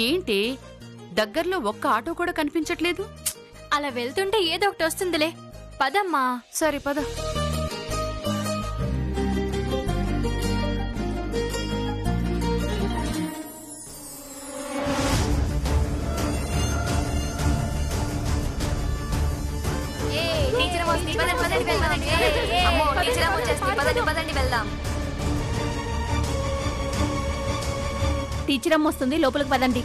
ఏంటే దగ్గర్లో ఒక్క ఆటో కూడా కనిపించట్లేదు? అలా వెళ్తుంటే ఏదో ఒకటి వస్తుందిలే, పదమ్మా. సరే పద. టీచర్ అమ్మ వస్తుంది, లోపలికి పదండి.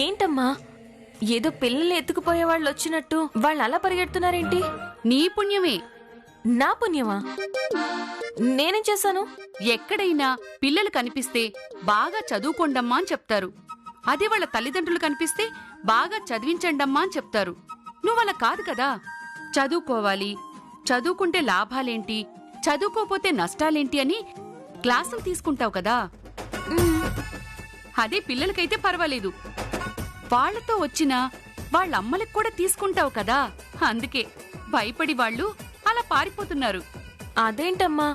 ఏంటమ్మా, ఏదో పిల్లల్ని ఎత్తుకుపోయే వాళ్ళు వచ్చినట్టు వాళ్ళు అలా పరిగెడుతున్నారేంటి? నీ పుణ్యమే. నా పుణ్యమా? నేనేం చేశాను? ఎక్కడైనా పిల్లలు కనిపిస్తే బాగా చదువుకోండమ్మా అని చెప్తారు. అదే వాళ్ళ తల్లిదండ్రులు కనిపిస్తే బాగా చదివించండమ్మా అని చెప్తారు. నువ్వలా కాదు కదా. చదువుకోవాలి, చదువుకుంటే లాభాలేంటి, చదువుకోపోతే నష్టాలేంటి అని క్లాసులు తీసుకుంటావు కదా. అదే పిల్లలకైతే పర్వాలేదు, వాళ్లతో వచ్చినా వాళ్ళమ్మలకు కూడా తీసుకుంటావు కదా. అందుకే భయపడి వాళ్ళు అలా పారిపోతున్నారు. అదేంటమ్మా,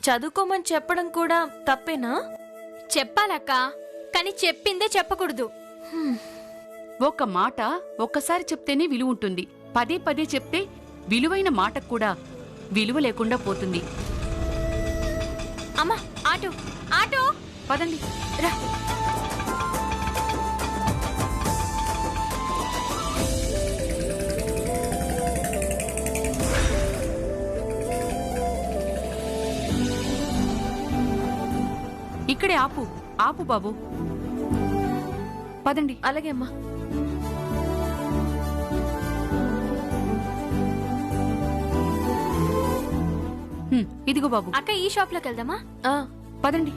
చదువుకోమని చెప్పడం కూడా తప్పేనా? చెప్పాలక్క, కానీ చెప్పిందే చెప్పకూడదు. ఒక మాట ఒక్కసారి చెప్తేనే విలువ ఉంటుంది. పదే పదే చెప్తే విలువైన మాటకు కూడా విలువ లేకుండా పోతుంది. అమ్మా, ఆటో ఆటో. పదండి రా. ఇక్కడే ఆపు. ఆపు బాబు, పదండి. అలాగే అమ్మా. ఇదిగో బాబు. అక్క, ఈ షాప్ లోకి వెళ్దామా? పదండి.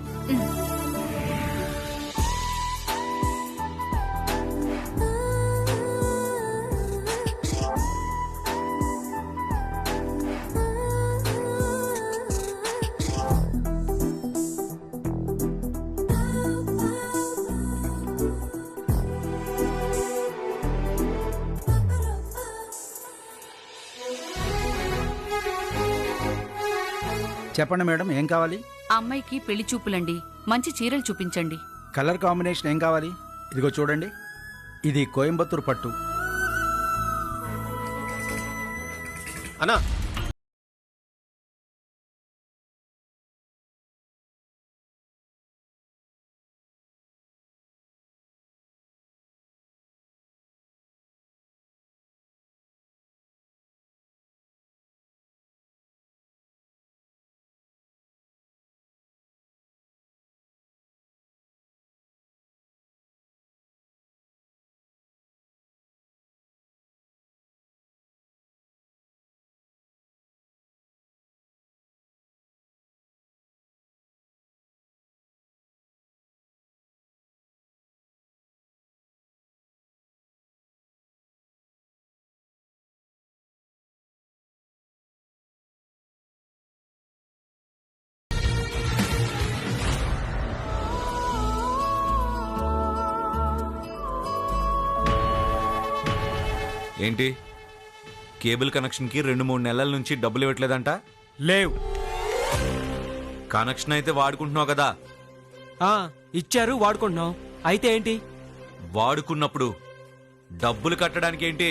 చెప్పండి మేడం, ఏం కావాలి? అమ్మాయికి పెళ్లి చూపులండి. మంచి చీరలు చూపించండి. కలర్ కాంబినేషన్ ఏం కావాలి? ఇదిగో చూడండి, ఇది కోయంబత్తూరు పట్టు. అన్నా, ఏంటి కేబుల్ కనెక్షన్కి 2-3 నెలల నుంచి డబ్బులు ఇవ్వట్లేదంట? లేవు. కనెక్షన్ అయితే వాడుకుంటున్నావు కదా? ఇచ్చారు, వాడుకుంటున్నాం. అయితే ఏంటి? వాడుకున్నప్పుడు డబ్బులు కట్టడానికి ఏంటి?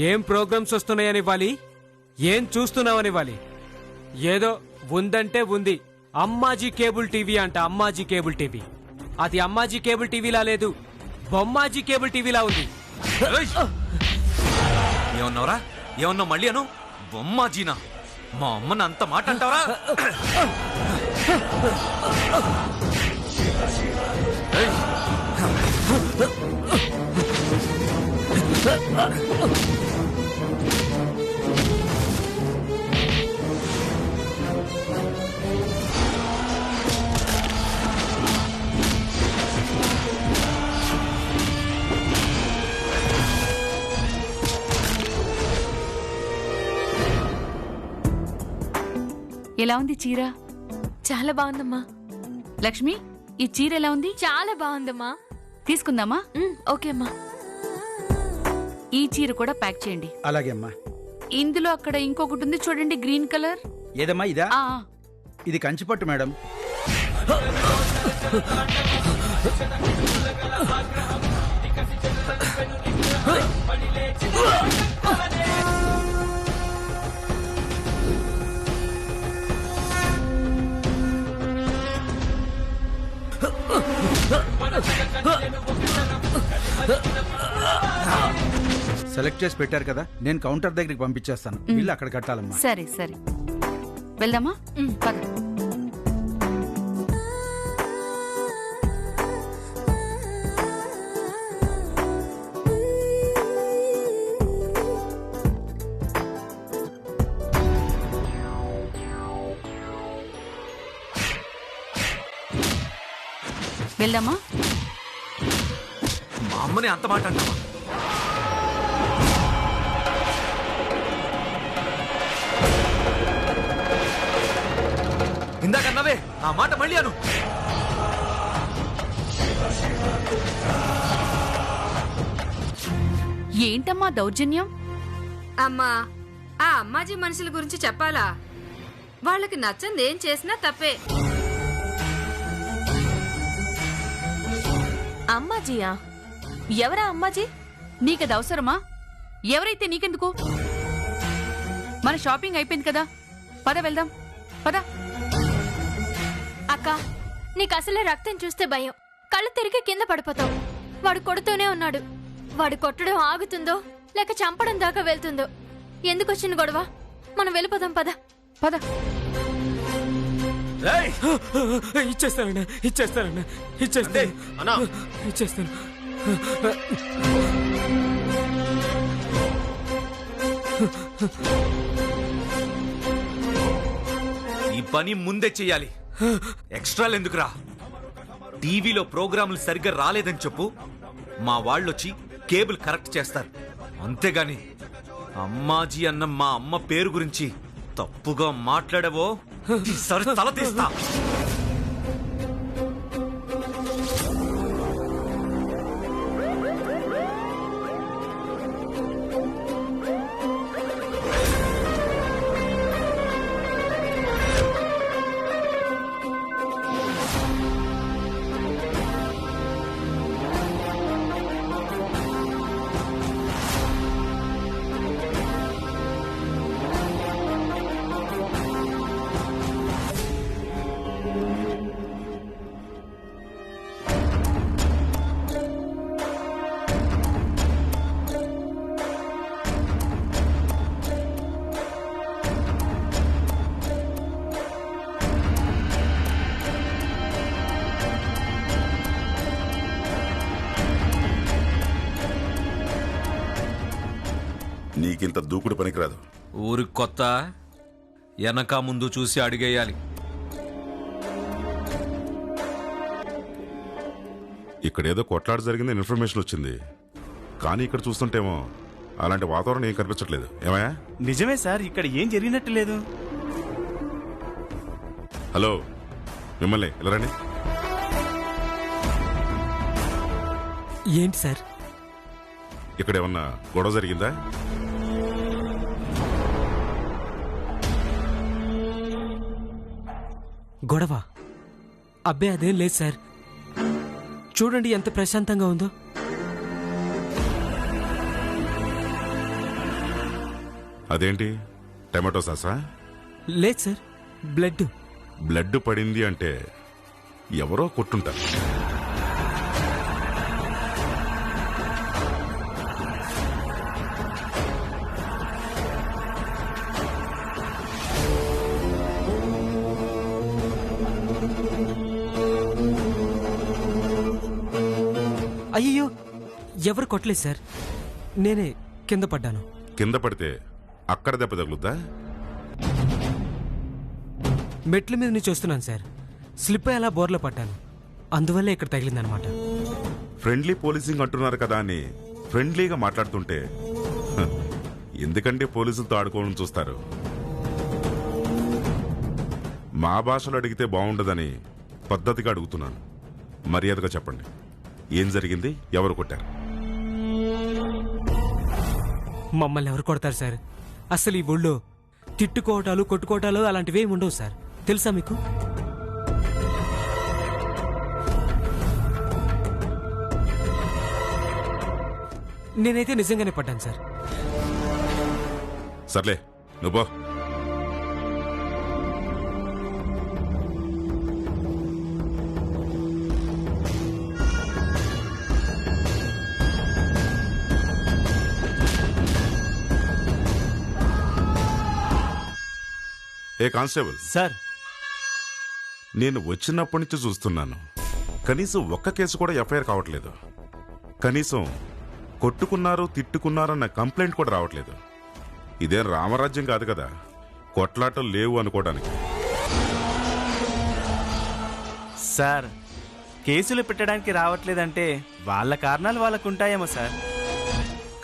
ఏం ప్రోగ్రామ్స్ వస్తున్నాయని ఇవ్వాలి, ఏం చూస్తున్నావని ఇవ్వాలి. ఏదో ఉందంటే ఉంది. అమ్మాజీ కేబుల్ టీవీ అంట. Ammaji cable TV. అది అమ్మాజీ కేబుల్ టీవీలా లేదు, బొమ్మాజీ కేబుల్ టీవీలా ఉంది. ఏమన్నావురా? ఏమన్నావు? మళ్ళీ అను. బొమ్మాజీనా? మా అమ్మని అంత మాట అంటావరా? ఎలా ఉంది చీర? చాలా బాగుందమ్మా. లక్ష్మి, ఈ చీర ఎలా ఉంది? చాలా బాగుందమ్మా. తీసుకుందామా? ఓకే అమ్మా. ఈ చీర కూడా ప్యాక్ చేయండి. అలాగే అమ్మా. ఇందులో అక్కడ ఇంకొకటి ఉంది చూడండి, గ్రీన్ కలర్. ఏదమ్మా ఇదా? ఆ ఇది కంచిపట్టు మేడం. సెలెక్ట్ చేసి పెట్టారు కదా, నేను కౌంటర్ దగ్గరికి పంపించేస్తాను. వీళ్ళు అక్కడ కట్టాలమ్మా. సరే సరే, వెళ్దామా? పద. వెళ్దామా? మా అమ్మని అంత మాట అంటావా? ఇందాకన్నావే ఆ మాట మళ్ళీ అను. ఏంటమ్మా దౌర్జన్యం? అమ్మా, ఆ అమ్మాజీ మనుషుల గురించి చెప్పాలా? వాళ్ళకి నచ్చంది ఏం చేసినా తప్పే. అమ్మాజీయా? ఎవరా అమ్మాజీ? నీకది అవసరమా? ఎవరైతే నీకెందుకు? మన షాపింగ్ అయిపోయింది కదా, పద వెళ్దాం. పద. అక్క, నీకు అసలే రక్తం చూస్తే భయం. కళ్ళు తిరిగి కింద పడిపోతావు. వాడు కొడుతూనే ఉన్నాడు. వాడు కొట్టడం ఆగుతుందో లేక చంపడం దాకా వెళ్తుందో. ఎందుకు వచ్చిన గొడవ? మనం వెళ్ళిపోదాం, పద. పద. ఇచ్చేస్తానన్నా, ఇచ్చేస్తానన్నా, అంటే ఇచ్చేస్తాను, అన్నా ఇచ్చేస్తాను. ఈ పని ముందే చెయ్యాలి. ఎక్స్ట్రాలు ఎందుకురా? టీవీలో ప్రోగ్రాములు సరిగ్గా రాలేదని చెప్పు, మా వాళ్ళొచ్చి కేబుల్ కరెక్ట్ చేస్తారు. అంతేగాని అమ్మాజీ అన్న మా అమ్మ పేరు గురించి తప్పుగా మాట్లాడవో ఈసారి తల తీస్తా. నీకింత దూకుడు పనికిరాదు. ఊరికి కొత్త, వెనక ముందు చూసి అడిగేయాలి. ఇక్కడేదో కొట్లాట జరిగింది ఇన్ఫర్మేషన్ వచ్చింది, కానీ ఇక్కడ చూస్తుంటేమో అలాంటి వాతావరణం ఏం కనిపించట్లేదు. ఏమయ్యా? నిజమే సార్, ఇక్కడ ఏం జరిగినట్టు లేదు. హలో, మిమ్మల్ని ఇలా రండి. ఏంటి సార్? ఇక్కడ ఏమన్నా గొడవ జరిగిందా? గొడవ? అబ్బే అదేం లేదు సార్. చూడండి ఎంత ప్రశాంతంగా ఉందో. అదేంటి, టమాటో సాసా? లేదు సార్, బ్లడ్. బ్లడ్ పడింది అంటే ఎవరో కొట్టుంటారు. అయ్యో, ఎవరు కొట్టలేదు సార్, నేనే కింద పడ్డాను. కింద పడితే అక్కడ దెబ్బ తగులుద్దా? మెట్ల మీద నుంచి వస్తున్నాను సార్, స్లిప్ అయ్యి అలా బోర్లో పడ్డాను. అందువల్లే ఇక్కడ తగిలిందనమాట. ఫ్రెండ్లీ పోలీసింగ్ అంటున్నారు కదా అని ఫ్రెండ్లీగా మాట్లాడుతుంటే ఎందుకంటే పోలీసులతో ఆడుకోవడం చూస్తారు. మా భాషలో అడిగితే బాగుండదని పద్ధతిగా అడుగుతున్నాను. మర్యాదగా చెప్పండి, ఏం జరిగింది, ఎవరు కొట్టారు? మమ్మల్ని ఎవరు కొడతారు సార్? అసలు ఈ ఊళ్ళో తిట్టుకోవటాలు కొట్టుకోవటాలు అలాంటివి ఏమి ఉండవు సార్. తెలుసా మీకు? నేనైతే నిజంగానే పడ్డాను సార్. సర్లే నువ్వు ఏ కానిస్టేబుల్ సార్, నేను వచ్చినప్పటి నుంచి చూస్తున్నాను, కనీసం ఒక్క కేసు కూడా ఎఫ్ఐఆర్ కావట్లేదు. కనీసం కొట్టుకున్నారు తిట్టుకున్నారన్న కంప్లైంట్ కూడా రావట్లేదు. ఇదేం రామరాజ్యం కాదు కదా కొట్లాటలు లేవు అనుకోవడానికి. సార్ కేసులు పెట్టడానికి రావట్లేదంటే వాళ్ళ కారణాలు వాళ్ళకు ఉంటాయేమో సార్.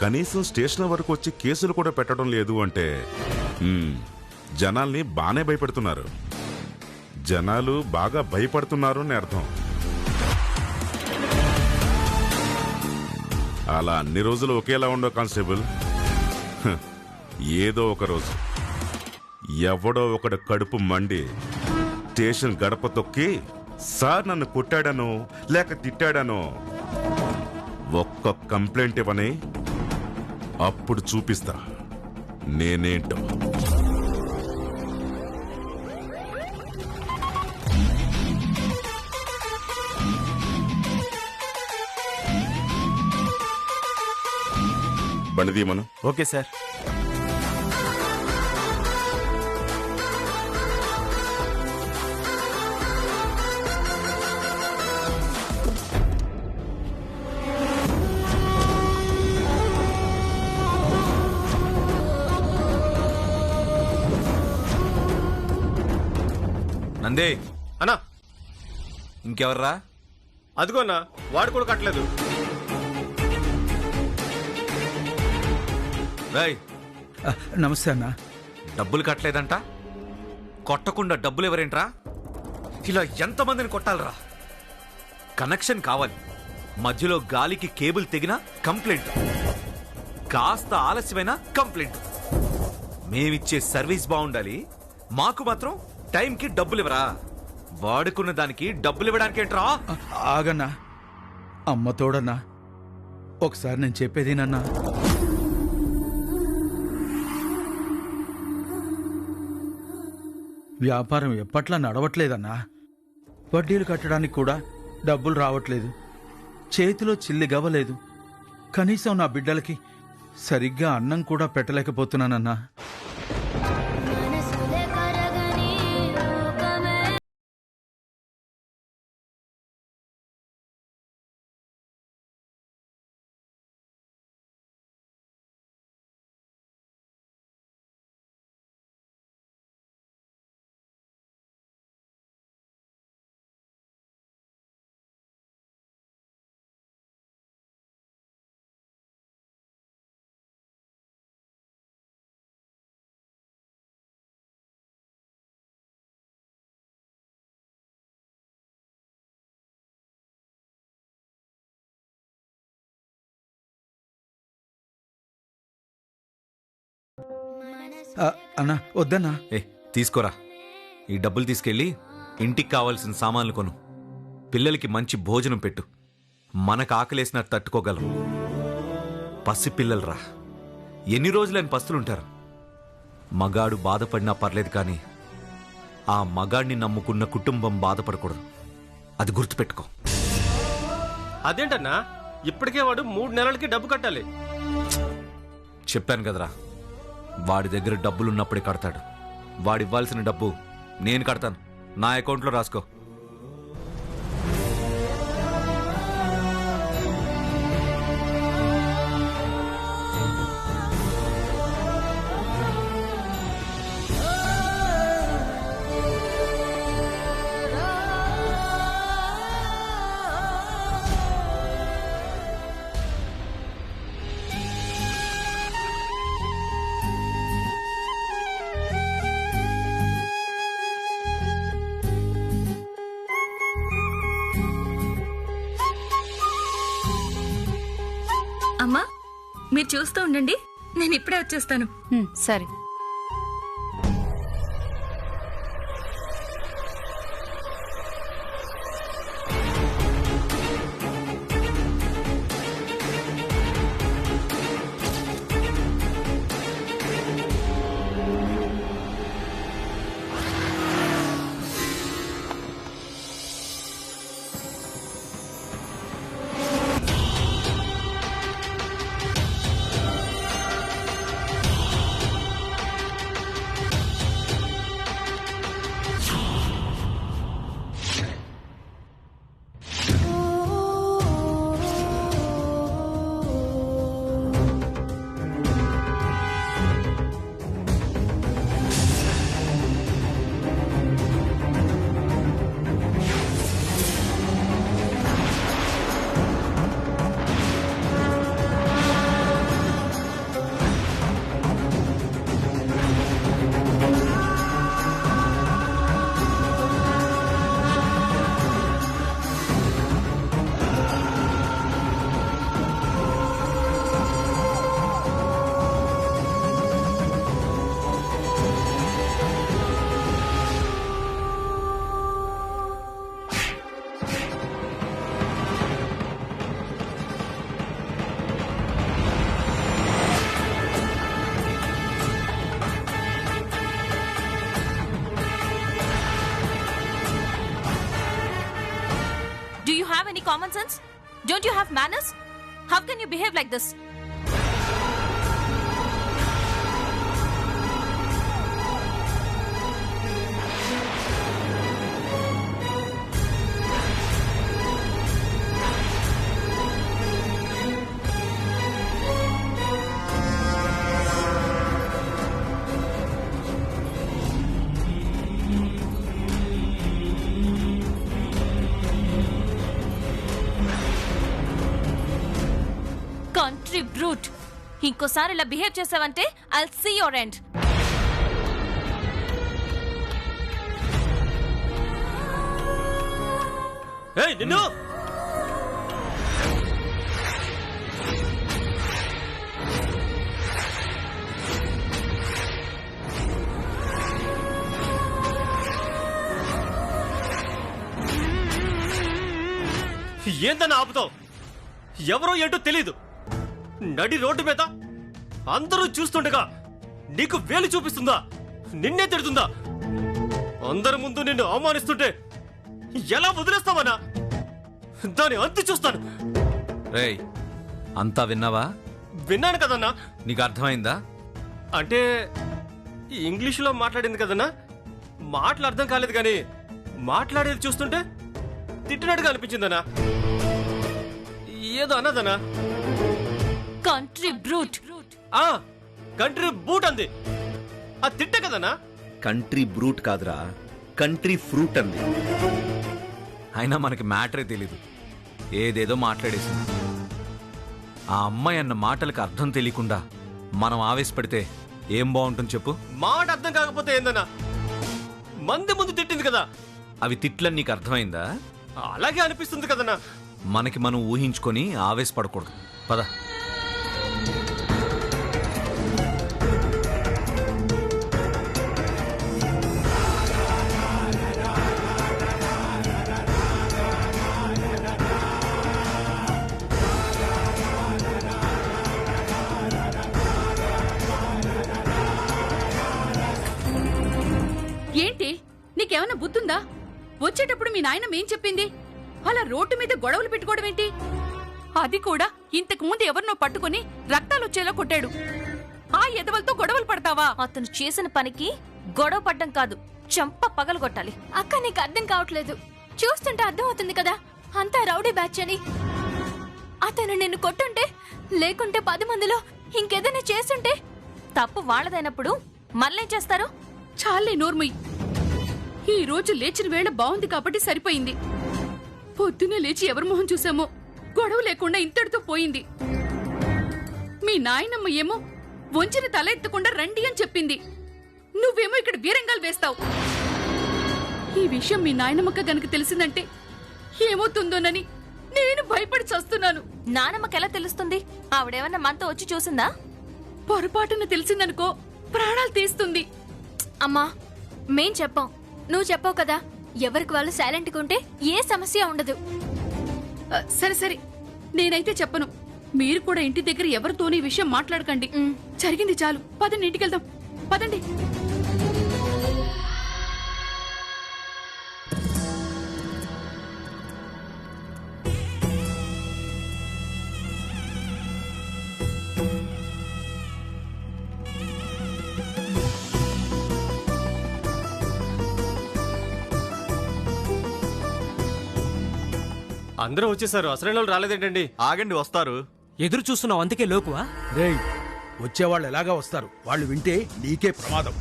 కనీసం స్టేషన్ వరకు వచ్చి కేసులు కూడా పెట్టడం లేదు అంటే జనాల్ని బానే భయపెడుతున్నారు. జనాలు బాగా భయపడుతున్నారు అని అర్థం. అలా అన్ని రోజులు ఒకేలా ఉండవు కానిస్టేబుల్. ఏదో ఒక రోజు ఎవడో ఒకడు కడుపు మండి స్టేషన్ గడప తొక్కి సార్ నన్ను కొట్టాడనో లేక తిట్టాడనో ఒక్క కంప్లైంట్ ఇవ్వని, అప్పుడు చూపిస్తా నేనేంటో. బండిదీమను. Okay sir. నందే అన్నా ఇంకెవర్రా? అదిగో అన్నా, వాడు కూడా కట్టలేదు. రాయ్ నమస్తే అన్న. డబ్బులు కట్టలేదంట. కొట్టకుండా డబ్బులు ఎవరేంట్రా? ఇలా ఎంతమందిని కొట్టాలరా? కనెక్షన్ కావాలి, మధ్యలో గాలికి కేబుల్ తెగినా కంప్లైంట్, కాస్త ఆలస్యమైన కంప్లైంట్. మేమిచ్చే సర్వీస్ బాగుండాలి, మాకు మాత్రం టైంకి డబ్బులు ఇవ్వరా? వాడుకున్న దానికి డబ్బులు ఇవ్వడానికి ఏంట్రా? ఆగన్నా, అమ్మ తోడన్నా, ఒకసారి నేను చెప్పేదేనన్నా. వ్యాపారం ఎప్పట్లా నడవట్లేదన్నా. వడ్డీలు కట్టడానికి కూడా డబ్బులు రావట్లేదు. చేతిలో చిల్లి గవ్వలేదు. కనీసం నా బిడ్డలకి సరిగ్గా అన్నం కూడా పెట్టలేకపోతున్నానన్నా. అన్నా వద్దన్నా. ఏ తీసుకోరా, ఈ డబ్బులు తీసుకెళ్ళి ఇంటికి కావాల్సిన సామాన్లు కొను. పిల్లలకి మంచి భోజనం పెట్టు. మనకు ఆకలేసినట్టు తట్టుకోగలం. పసిపిల్లలరా, ఎన్ని రోజులని పస్తులుంటారు? మగాడు బాధపడినా పర్లేదు, కానీ ఆ మగాడిని నమ్ముకున్న కుటుంబం బాధపడకూడదు. అది గుర్తుపెట్టుకో. అదేంటన్నా, ఇప్పటికే వాడు 3 నెలలకి డబ్బు కట్టాలి. చెప్పాను కదరా, వాడి దగ్గర డబ్బులున్నప్పుడే కడతాడు. వాడివ్వాల్సిన డబ్బు నేను కడతాను. నా అకౌంట్లో రాసుకో. అమ్మా, మీరు చూస్తూ ఉండండి, నేను ఇప్పుడే వచ్చేస్తాను. సరే. Do you have any common sense? Don't you have manners? How can you behave like this? Country brute. ఇంకోసారి ఇలా బిహేవ్ చేసావంటే I'll see your end. ఏయ్ నిన్ను! ఏందన్నా ఆపుతావు? ఎవరో ఏంటో తెలీదు. నడి రోడ్డు మీద అందరూ చూస్తుండగా నీకు వేలు చూపిస్తుందా? నిన్నే తిడుతుందా? అందరి ముందు నిన్ను అవమానిస్తుంటే ఎలా వదిలేస్తావనా? దాని అంతు చూస్తాను. రేయ్, అంతా విన్నావా? విన్నాను కదన్నా. నీకు అర్థమైందా? అంటే ఇంగ్లీషులో మాట్లాడింది కదన్నా. మాటలు అర్థం కాలేదు కానీ మాట్లాడేది చూస్తుంటే తిట్టినట్టుగా అనిపించిందనా. ఏదో అన్నదనా. Country brute. కంట్రీ బూట్ అంది. ఆ తిట్ట కదనా. కంట్రీ బ్రూట్ కాదురా, కంట్రీ ఫ్రూట్ అంది. అయినా మనకి మ్యాటరే తెలీదు, ఏదేదో మాట్లాడేసింది. ఆ అమ్మాయి అన్న మాటలకు అర్థం తెలియకుండా మనం ఆవేశపడితే ఏం బాగుంటుంది చెప్పు? మాట అర్థం కాకపోతే ఏందన్నా? మంది ముందు తిట్టింది కదా. అవి తిట్లని నీకు అర్థమైందా? అలాగే అనిపిస్తుంది కదన్నా. మనకి మనం ఊహించుకొని ఆవేశపడకూడదు. పద. ఏంటి, నీకేమన్నా బుద్ధుందా? వచ్చేటప్పుడు మీ నాయన ఏం చెప్పింది? అలా రోడ్డు మీద గొడవలు పెట్టుకోవడం ఏంటి? అది కూడా ఇంతకు ముందు ఎవరినో పట్టుకుని రక్తాలు వచ్చేలా కొట్టాడు. ఆ ఎదవలతో గొడవలు పడతావా? అతను చేసిన పనికి గొడవ పడ్డం కాదు, చెంప పగలగొట్టాలి. అక్క నీకు అర్థం కావట్లేదు. చూస్తుంటే అర్థం అవుతుంది కదా అంతా రౌడీ బ్యాచ్ అని. అతను నిన్ను కొట్టుంటే, లేకుంటే 10 మందిలో ఇంకేదైనా చేస్తుంటే తప్పు వాళ్ళదైనప్పుడు మళ్ళేం చేస్తారు? చాలే నోర్మయ్. ఈ రోజు లేచిన వేళ బాగుంది కాబట్టి సరిపోయింది. పొద్దునే లేచి ఎవరి మొహం చూసామో గొడవ లేకుండా ఇంతటితో పోయింది. మీ నాయనమ్మ ఏమో వంచిన తల ఎత్తకుండా రండి అని చెప్పింది. నువ్వేమో ఇక్కడ వీరంగాలు వేస్తావు. ఈ విషయం మీ నాయనమ్మక్క గనక తెలిసిందంటే ఏమవుతుందోనని నేను భయపడి చస్తున్నాను. నానమ్మకెలా తెలుస్తుంది? ఆవిడేమన్నా మనతో వచ్చి చూసిందా? పొరపాటున తెలిసిందనుకో ప్రాణాలు తీస్తుంది. అమ్మా మేం చెప్పాం, నువ్వు చెప్పావు కదా. ఎవరికి వాళ్ళు సైలెంట్గా ఉంటే ఏ సమస్య ఉండదు. సరే సరే, నేనైతే చెప్పను. మీరు కూడా ఇంటి దగ్గర ఎవరితోని ఈ విషయం మాట్లాడకండి. జరిగింది చాలు. పదండి, ఇంటికెళ్దాం. పదండి. అందరూ వచ్చేసారు, అసలు రాలేదేంటండి? ఆగండి, వస్తారు. ఎదురు చూస్తున్నావు అందుకే లోకువా? రేయ్, వచ్చేవాళ్ళు ఎలాగా వస్తారు? వాళ్ళు వింటే నీకే ప్రమాదం.